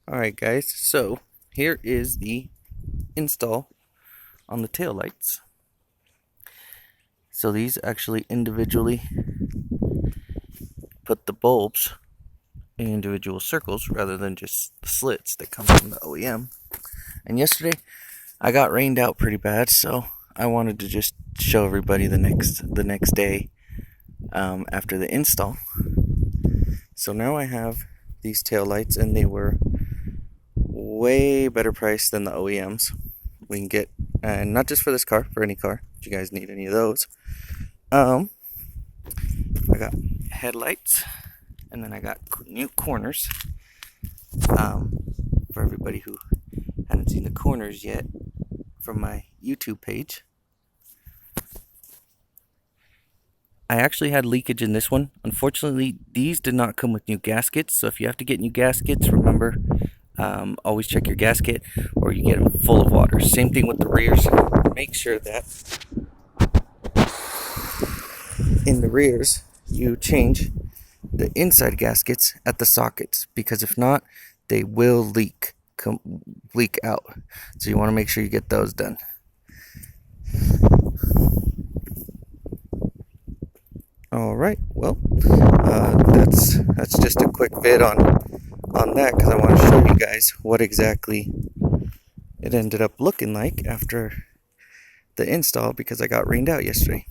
Alright guys, so here is the install on the tail lights. So these actually individually put the bulbs in individual circles rather than just the slits that come from the OEM. And yesterday I got rained out pretty bad, so I wanted to just show everybody the next day after the install. So now I have these tail lights, and they were way better price than the OEMs we can get, and not just for this car, for any car if you guys need any of those. I got headlights, and then I got new corners. For everybody who hasn't seen the corners yet from my YouTube page, I actually had leakage in this one. Unfortunately, these did not come with new gaskets, so if you have to get new gaskets, remember, always check your gasket, or you get them full of water. Same thing with the rears. Make sure that in the rears you change the inside gaskets at the sockets, because if not, they will leak out. So you want to make sure you get those done. All right, well, that's just a quick vid on that, because I want to show you guys what exactly it ended up looking like after the install, because I got rained out yesterday.